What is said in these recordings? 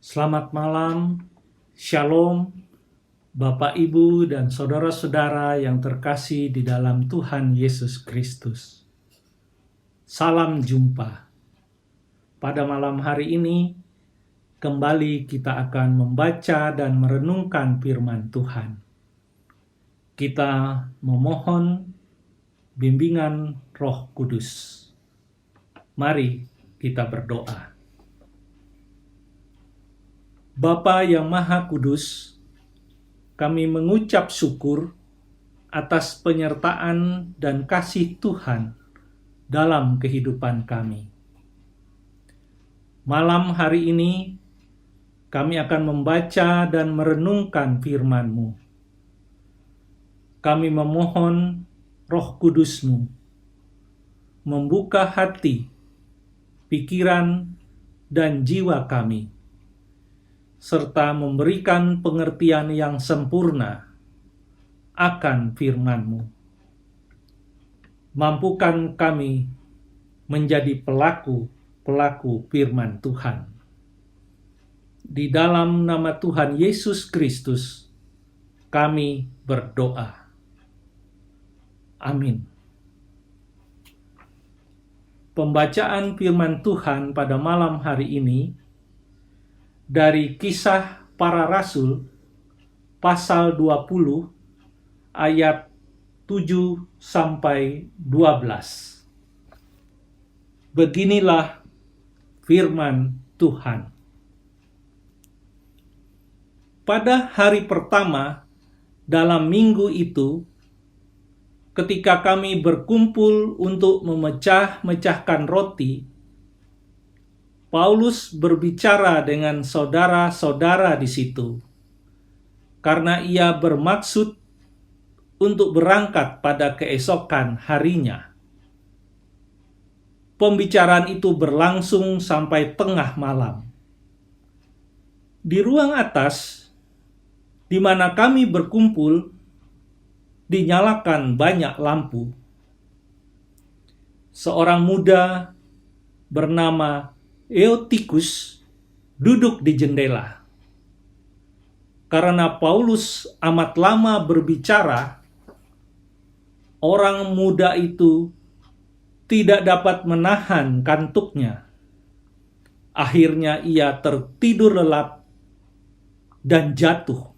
Selamat malam, Shalom, Bapak, Ibu, dan saudara-saudara yang terkasih di dalam Tuhan Yesus Kristus. Salam jumpa. Pada malam hari ini, kembali kita akan membaca dan merenungkan firman Tuhan. Kita memohon bimbingan Roh Kudus. Mari kita berdoa. Bapa yang Maha Kudus, kami mengucap syukur atas penyertaan dan kasih Tuhan dalam kehidupan kami. Malam hari ini, kami akan membaca dan merenungkan firman-Mu. Kami memohon Roh Kudus-Mu membuka hati, pikiran, dan jiwa kami, serta memberikan pengertian yang sempurna akan firman-Mu. Mampukan kami menjadi pelaku firman Tuhan. Di dalam nama Tuhan Yesus Kristus, kami berdoa. Amin. Pembacaan firman Tuhan pada malam hari ini dari Kisah Para Rasul pasal 20 ayat 7 sampai 12. Beginilah firman Tuhan. Pada hari pertama dalam minggu itu, ketika kami berkumpul untuk memecah-mecahkan roti, Paulus berbicara dengan saudara-saudara di situ, karena ia bermaksud untuk berangkat pada keesokan harinya. Pembicaraan itu berlangsung sampai tengah malam. Di ruang atas, di mana kami berkumpul, dinyalakan banyak lampu. Seorang muda bernama Eutikus duduk di jendela. Karena Paulus amat lama berbicara, orang muda itu tidak dapat menahan kantuknya. Akhirnya ia tertidur lelap dan jatuh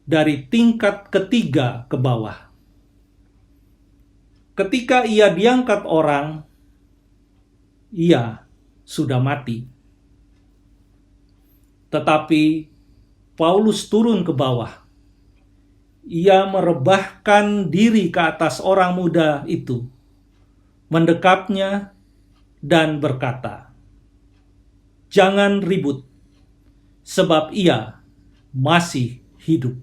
dari tingkat ketiga ke bawah. Ketika ia diangkat orang, ia sudah mati. Tetapi Paulus turun ke bawah. Ia merebahkan diri ke atas orang muda itu, mendekapnya dan berkata, "Jangan ribut, sebab ia masih hidup."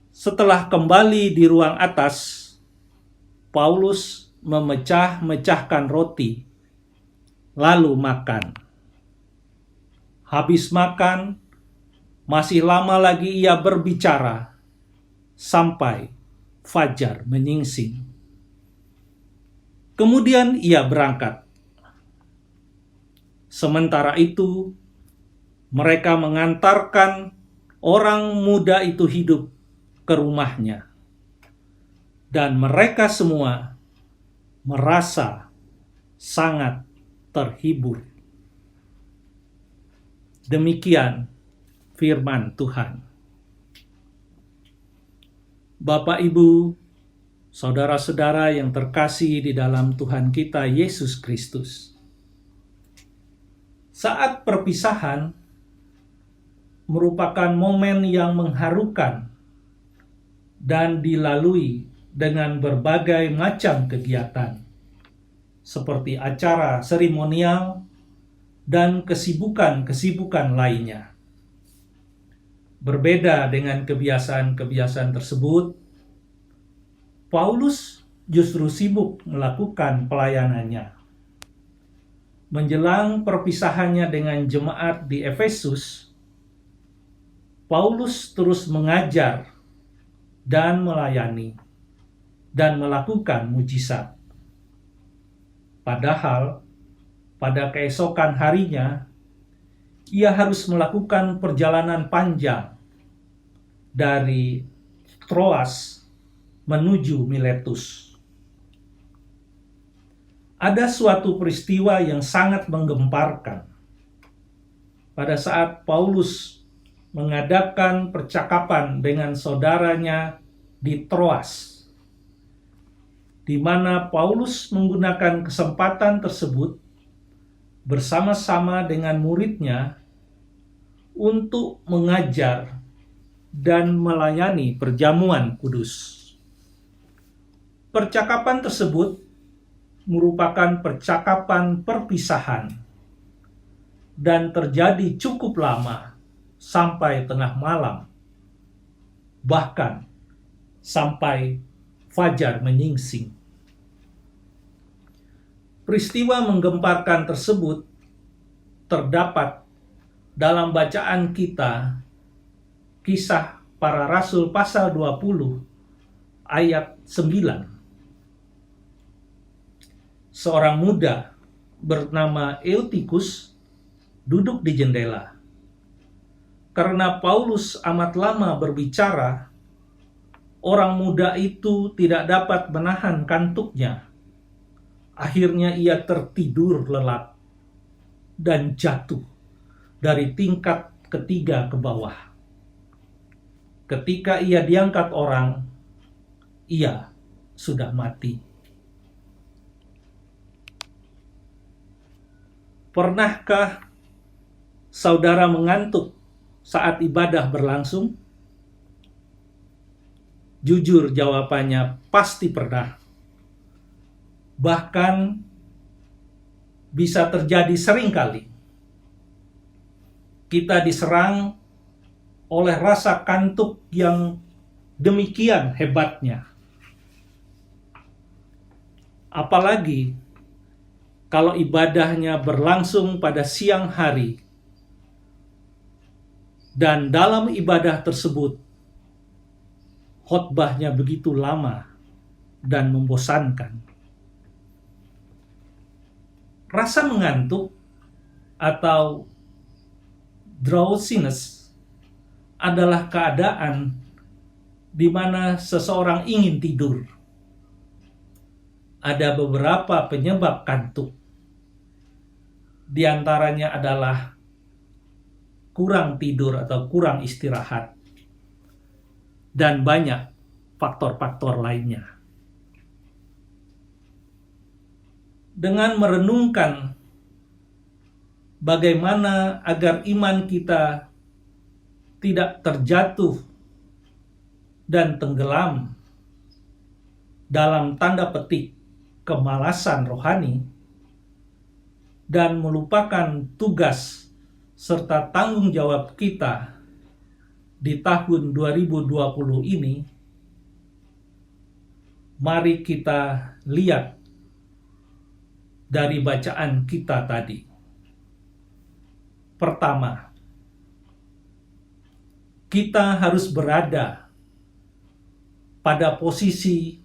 Setelah kembali di ruang atas, Paulus memecah-mecahkan roti, lalu makan. Habis makan, masih lama lagi ia berbicara, sampai fajar menyingsing. Kemudian ia berangkat. Sementara itu, mereka mengantarkan orang muda itu hidup ke rumahnya, dan mereka semua merasa sangat terhibur. Demikian firman Tuhan. Bapak, Ibu, saudara-saudara yang terkasih di dalam Tuhan kita Yesus Kristus. Saat perpisahan merupakan momen yang mengharukan dan dilalui dengan berbagai macam kegiatan, seperti acara seremonial dan kesibukan-kesibukan lainnya. Berbeda dengan kebiasaan-kebiasaan tersebut, Paulus justru sibuk melakukan pelayanannya. Menjelang perpisahannya dengan jemaat di Efesus, Paulus terus mengajar dan melayani dan melakukan mujizat. Padahal pada keesokan harinya ia harus melakukan perjalanan panjang dari Troas menuju Miletus. Ada suatu peristiwa yang sangat menggemparkan pada saat Paulus mengadakan percakapan dengan saudaranya di Troas, di mana Paulus menggunakan kesempatan tersebut bersama-sama dengan muridnya untuk mengajar dan melayani perjamuan kudus. Percakapan tersebut merupakan percakapan perpisahan dan terjadi cukup lama, sampai tengah malam, bahkan sampai fajar menyingsing. Peristiwa menggemparkan tersebut terdapat dalam bacaan kita Kisah Para Rasul pasal 20 ayat 9. Seorang muda bernama Eutikus duduk di jendela. Karena Paulus amat lama berbicara, orang muda itu tidak dapat menahan kantuknya. Akhirnya ia tertidur lelap dan jatuh dari tingkat ketiga ke bawah. Ketika ia diangkat orang, ia sudah mati. Pernahkah saudara mengantuk saat ibadah berlangsung? Jujur jawabannya pasti pernah. Bahkan bisa terjadi seringkali. Kita diserang oleh rasa kantuk yang demikian hebatnya. Apalagi kalau ibadahnya berlangsung pada siang hari, dan dalam ibadah tersebut khotbahnya begitu lama dan membosankan. Rasa mengantuk atau drowsiness adalah keadaan di mana seseorang ingin tidur. Ada beberapa penyebab kantuk. Di antaranya adalah kurang tidur atau kurang istirahat, dan banyak faktor-faktor lainnya. Dengan merenungkan bagaimana agar iman kita tidak terjatuh dan tenggelam dalam tanda petik kemalasan rohani dan melupakan tugas serta tanggung jawab kita di tahun 2020 ini, mari kita lihat dari bacaan kita tadi. Pertama, kita harus berada pada posisi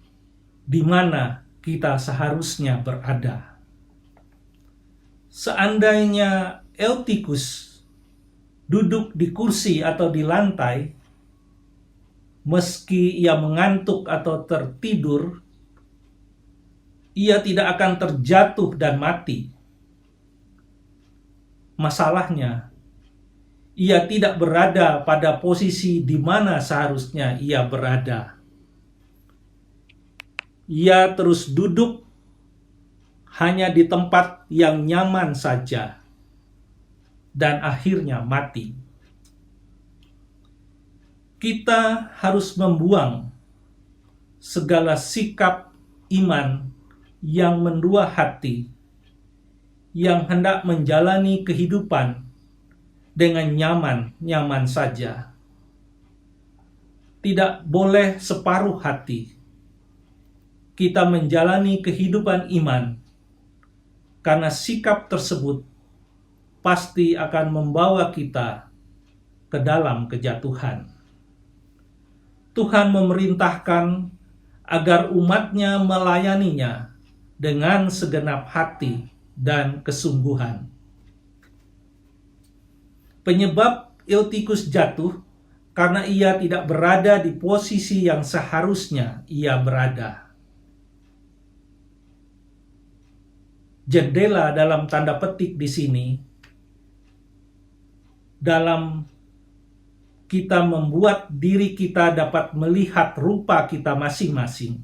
di mana kita seharusnya berada. Seandainya Eutikus duduk di kursi atau di lantai, meski ia mengantuk atau tertidur, ia tidak akan terjatuh dan mati. Masalahnya, ia tidak berada pada posisi di mana seharusnya ia berada. Ia terus duduk hanya di tempat yang nyaman saja, dan akhirnya mati. Kita harus membuang segala sikap iman yang mendua hati, yang hendak menjalani kehidupan dengan nyaman-nyaman saja. Tidak boleh separuh hati kita menjalani kehidupan iman, karena sikap tersebut pasti akan membawa kita ke dalam kejatuhan. Tuhan memerintahkan agar umatnya melayaninya dengan segenap hati dan kesungguhan. Penyebab Eutikus jatuh karena ia tidak berada di posisi yang seharusnya ia berada. Jendela dalam tanda petik di sini dalam kita membuat diri kita dapat melihat rupa kita masing-masing.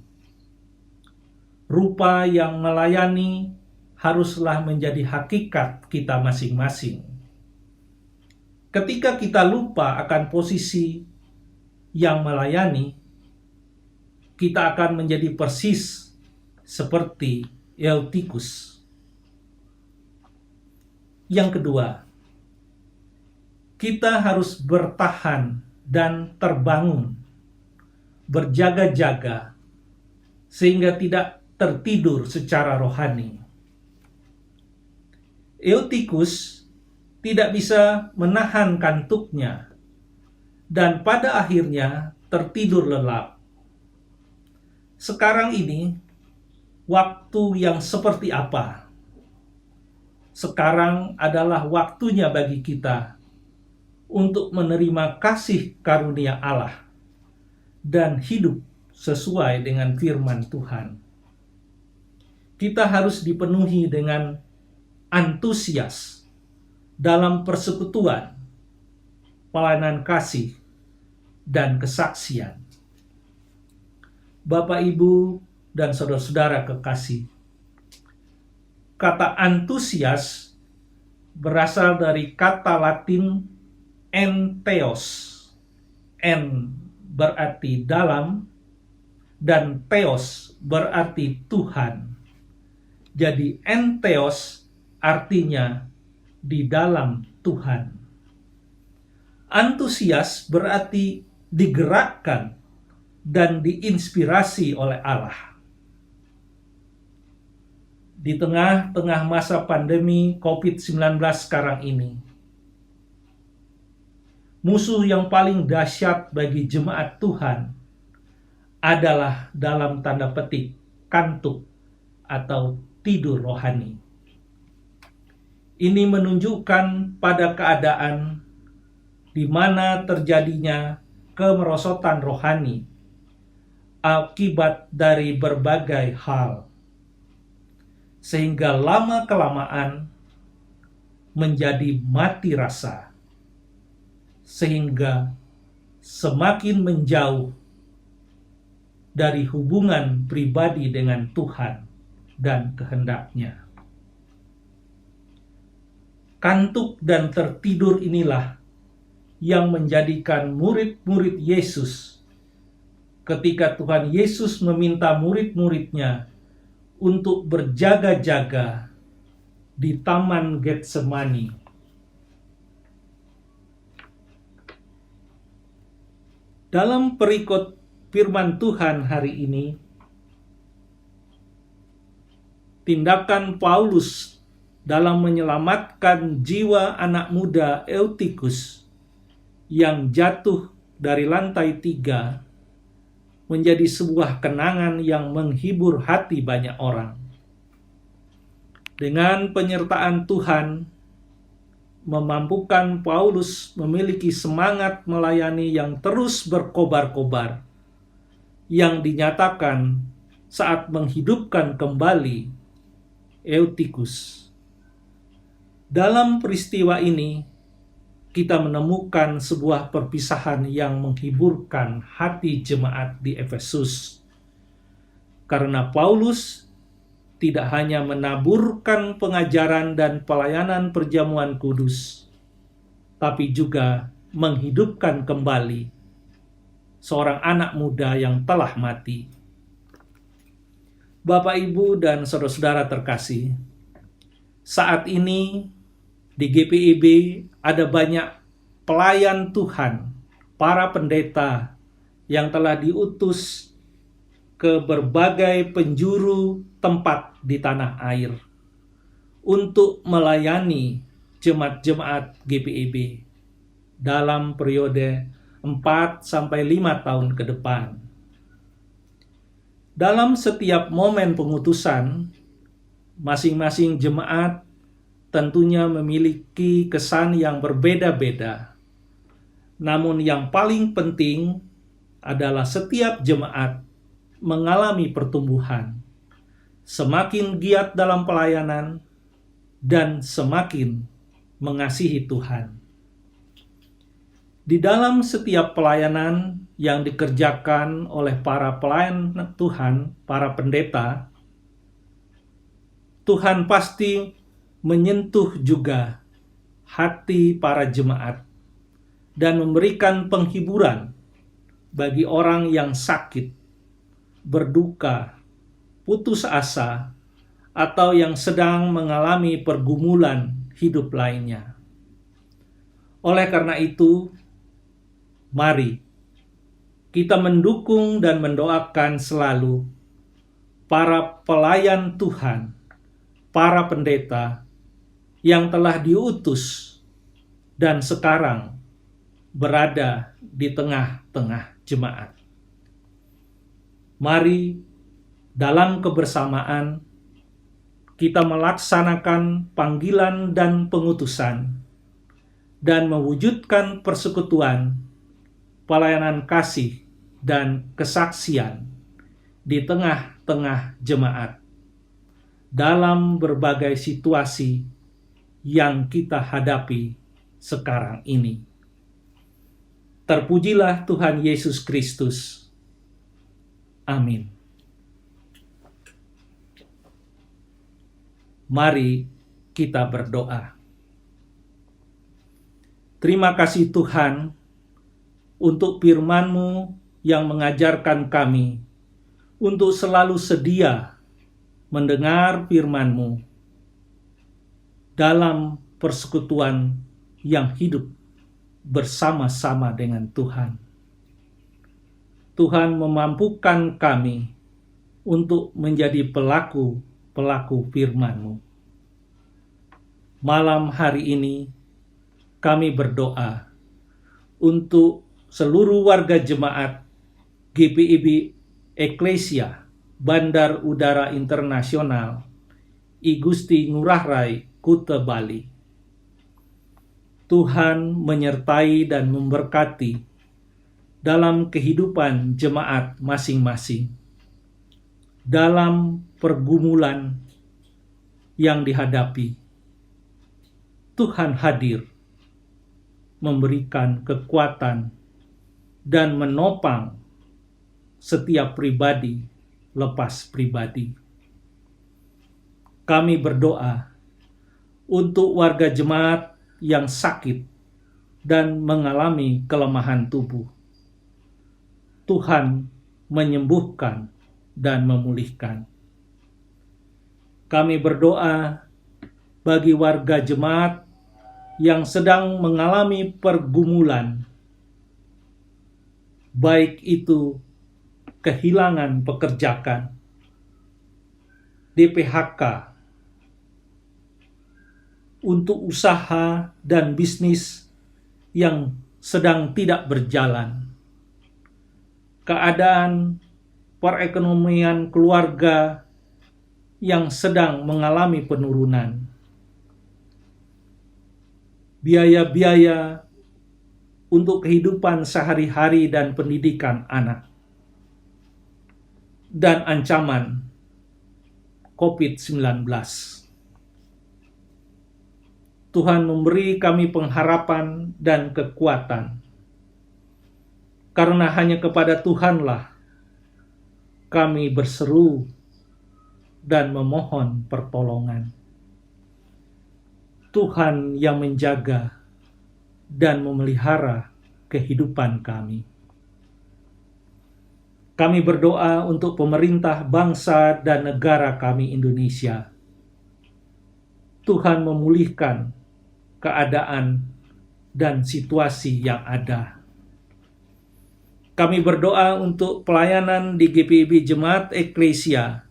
Rupa yang melayani haruslah menjadi hakikat kita masing-masing. Ketika kita lupa akan posisi yang melayani, kita akan menjadi persis seperti Eutikus. Yang kedua, kita harus bertahan dan terbangun, berjaga-jaga, sehingga tidak tertidur secara rohani. Eutikus tidak bisa menahan kantuknya, dan pada akhirnya tertidur lelap. Sekarang ini, waktu yang seperti apa? Sekarang adalah waktunya bagi kita untuk menerima kasih karunia Allah dan hidup sesuai dengan firman Tuhan. Kita harus dipenuhi dengan antusias dalam persekutuan, pelayanan kasih, dan kesaksian. Bapak, Ibu, dan saudara-saudara kekasih, kata antusias berasal dari kata Latin entheos. En berarti dalam, dan theos berarti Tuhan. Jadi entheos artinya di dalam Tuhan. Antusias berarti digerakkan dan diinspirasi oleh Allah. Di tengah-tengah masa pandemi COVID-19 sekarang ini, musuh yang paling dahsyat bagi jemaat Tuhan adalah dalam tanda petik kantuk atau tidur rohani. Ini menunjukkan pada keadaan di mana terjadinya kemerosotan rohani akibat dari berbagai hal, sehingga lama-kelamaan menjadi mati rasa, sehingga semakin menjauh dari hubungan pribadi dengan Tuhan dan kehendak-Nya. Kantuk dan tertidur inilah yang menjadikan murid-murid Yesus ketika Tuhan Yesus meminta murid-muridnya untuk berjaga-jaga di Taman Getsemani. Dalam perikop firman Tuhan hari ini, tindakan Paulus dalam menyelamatkan jiwa anak muda Eutikus yang jatuh dari lantai 3 menjadi sebuah kenangan yang menghibur hati banyak orang. Dengan penyertaan Tuhan, memampukan Paulus memiliki semangat melayani yang terus berkobar-kobar, yang dinyatakan saat menghidupkan kembali Eutikus. Dalam peristiwa ini, kita menemukan sebuah perpisahan yang menghiburkan hati jemaat di Efesus. Karena Paulus tidak hanya menaburkan pengajaran dan pelayanan perjamuan kudus, tapi juga menghidupkan kembali seorang anak muda yang telah mati. Bapak, Ibu, dan saudara-saudara terkasih, saat ini di GPIB ada banyak pelayan Tuhan, para pendeta yang telah diutus ke berbagai penjuru tempat di tanah air untuk melayani jemaat-jemaat GPIB dalam periode 4-5 tahun ke depan. Dalam setiap momen pengutusan, masing-masing jemaat tentunya memiliki kesan yang berbeda-beda. Namun yang paling penting adalah setiap jemaat mengalami pertumbuhan, semakin giat dalam pelayanan, dan semakin mengasihi Tuhan. Di dalam setiap pelayanan yang dikerjakan oleh para pelayan Tuhan, para pendeta, Tuhan pasti menyentuh juga hati para jemaat dan memberikan penghiburan bagi orang yang sakit, berduka, putus asa, atau yang sedang mengalami pergumulan hidup lainnya. Oleh karena itu, mari kita mendukung dan mendoakan selalu para pelayan Tuhan, para pendeta yang telah diutus dan sekarang berada di tengah-tengah jemaat. Mari dalam kebersamaan kita melaksanakan panggilan dan pengutusan dan mewujudkan persekutuan, pelayanan kasih, dan kesaksian di tengah-tengah jemaat dalam berbagai situasi yang kita hadapi sekarang ini. Terpujilah Tuhan Yesus Kristus. Amin. Mari kita berdoa. Terima kasih Tuhan untuk firman-Mu yang mengajarkan kami untuk selalu sedia mendengar firman-Mu dalam persekutuan yang hidup bersama-sama dengan Tuhan. Tuhan memampukan kami untuk menjadi pelaku firman-Mu. Malam hari ini kami berdoa untuk seluruh warga jemaat GPIB Eklesia Bandar Udara Internasional I Gusti Ngurah Rai Kuta Bali. Tuhan menyertai dan memberkati dalam kehidupan jemaat masing-masing, dalam pergumulan yang dihadapi. Tuhan hadir, memberikan kekuatan dan menopang setiap pribadi lepas pribadi. Kami berdoa untuk warga jemaat yang sakit dan mengalami kelemahan tubuh. Tuhan menyembuhkan dan memulihkan. Kami berdoa bagi warga jemaat yang sedang mengalami pergumulan, baik itu kehilangan pekerjaan, DPHK, untuk usaha dan bisnis yang sedang tidak berjalan, keadaan perekonomian keluarga yang sedang mengalami penurunan, biaya-biaya untuk kehidupan sehari-hari dan pendidikan anak, dan ancaman COVID-19. Tuhan memberi kami pengharapan dan kekuatan, karena hanya kepada Tuhanlah kami berseru dan memohon pertolongan. Tuhan yang menjaga dan memelihara kehidupan kami. Kami berdoa untuk pemerintah bangsa dan negara kami Indonesia. Tuhan memulihkan keadaan dan situasi yang ada. Kami berdoa untuk pelayanan di GPIB Jemaat Eklesia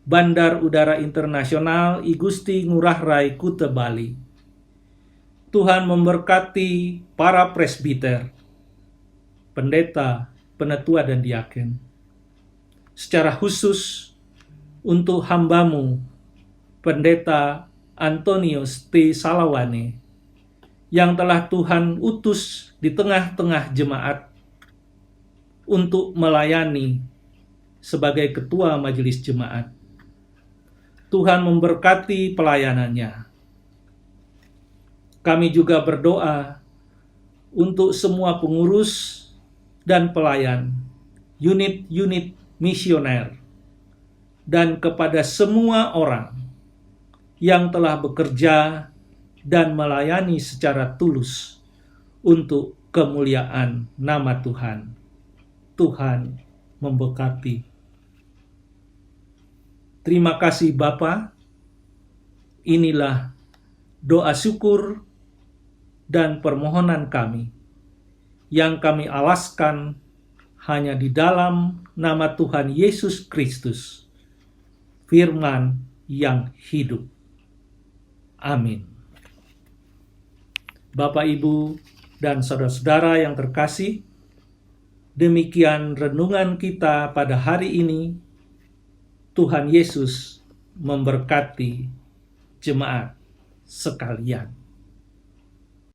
Bandar Udara Internasional I Gusti Ngurah Rai Kuta Bali. Tuhan memberkati para presbiter, pendeta, penetua, dan diaken. Secara khusus untuk hamba-Mu, pendeta Antonius T. Salawane yang telah Tuhan utus di tengah-tengah jemaat untuk melayani sebagai ketua majelis jemaat. Tuhan memberkati pelayanannya. Kami juga berdoa untuk semua pengurus dan pelayan unit-unit misioner dan kepada semua orang yang telah bekerja dan melayani secara tulus untuk kemuliaan nama Tuhan. Tuhan memberkati. Terima kasih Bapa. Inilah doa syukur dan permohonan kami yang kami alaskan hanya di dalam nama Tuhan Yesus Kristus, firman yang hidup. Amin. Bapak, Ibu, dan saudara-saudara yang terkasih, demikian renungan kita pada hari ini. Tuhan Yesus memberkati jemaat sekalian.